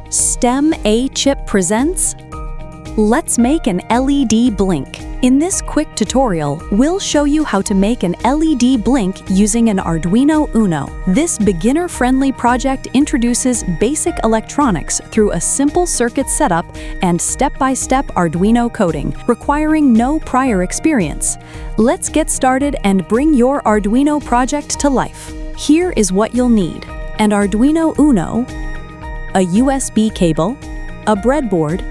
STEM A Chip presents Let's make an LED blink. In this quick tutorial, we'll show you how to make an LED blink using an Arduino Uno. This beginner-friendly project introduces basic electronics through a simple circuit setup and step-by-step Arduino coding, requiring no prior experience. Let's get started and bring your Arduino project to life. Here is what you'll need: an Arduino Uno, a USB cable, a breadboard,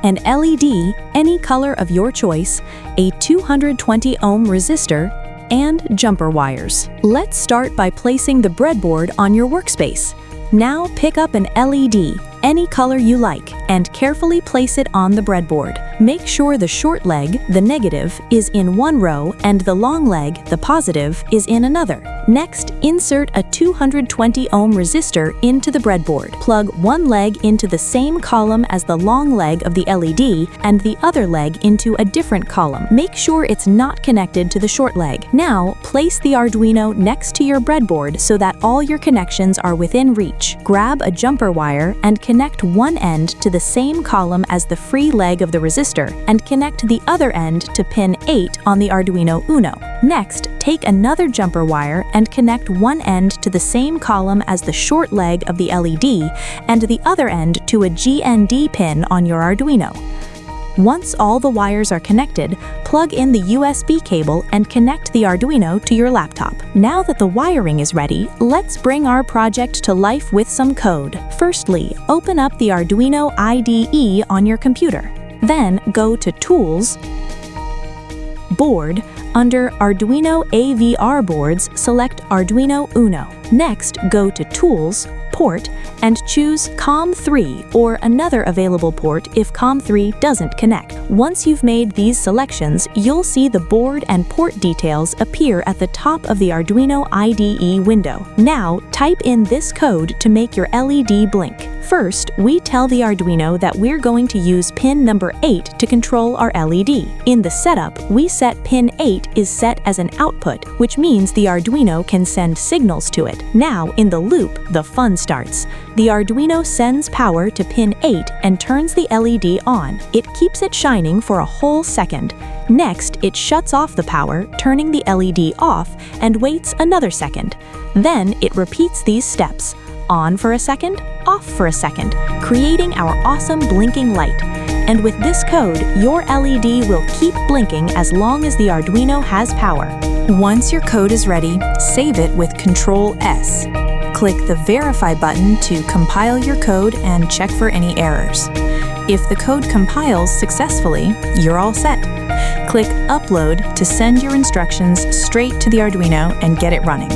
an LED, any color of your choice, a 220 ohm resistor, and jumper wires. Let's start by placing the breadboard on your workspace. Now pick up an LED, any color you like, and carefully place it on the breadboard. Make sure the short leg, the negative, is in one row and the long leg, the positive, is in another. Next, insert a 220 ohm resistor into the breadboard. Plug one leg into the same column as the long leg of the LED and the other leg into a different column. Make sure it's not connected to the short leg. Now, place the Arduino next to your breadboard so that all your connections are within reach. Grab a jumper wire and connect one end to the same column as the free leg of the resistor and connect the other end to pin 8 on the Arduino Uno. Next, take another jumper wire and connect one end to the same column as the short leg of the LED and the other end to a GND pin on your Arduino. Once all the wires are connected, plug in the USB cable and connect the Arduino to your laptop. Now that the wiring is ready, let's bring our project to life with some code. Firstly, open up the Arduino IDE on your computer. Then go to Tools, Board. Under Arduino AVR boards, select Arduino Uno. Next, go to Tools, Port, and choose COM3 or another available port if COM3 doesn't connect. Once you've made these selections, you'll see the board and port details appear at the top of the Arduino IDE window. Now, type in this code to make your LED blink. First, we tell the Arduino that we're going to use pin number 8 to control our LED. In the setup, we set pin 8 is set as an output, which means the Arduino can send signals to it. Now, in the loop, the fun starts. The Arduino sends power to pin 8 and turns the LED on. It keeps it shining for a whole second. Next, it shuts off the power, turning the LED off, and waits another second. Then, it repeats these steps: on for a second, off for a second, creating our awesome blinking light. And with this code, your LED will keep blinking as long as the Arduino has power. Once your code is ready, save it with Ctrl+S. Click the Verify button to compile your code and check for any errors. If the code compiles successfully, you're all set. Click Upload to send your instructions straight to the Arduino and get it running.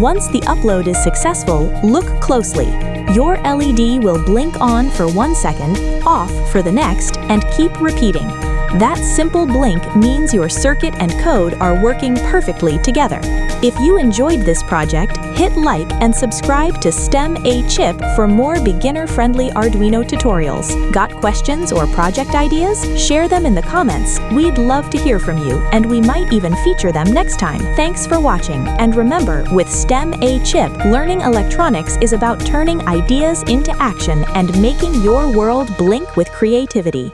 Once the upload is successful, look closely. Your LED will blink on for 1 second, off for the next, and keep repeating. That simple blink means your circuit and code are working perfectly together. If you enjoyed this project, hit like and subscribe to STEM A Chip for more beginner-friendly Arduino tutorials. Got questions or project ideas? Share them in the comments. We'd love to hear from you, and we might even feature them next time. Thanks for watching, and remember, with STEM A Chip, learning electronics is about turning ideas into action and making your world blink with creativity.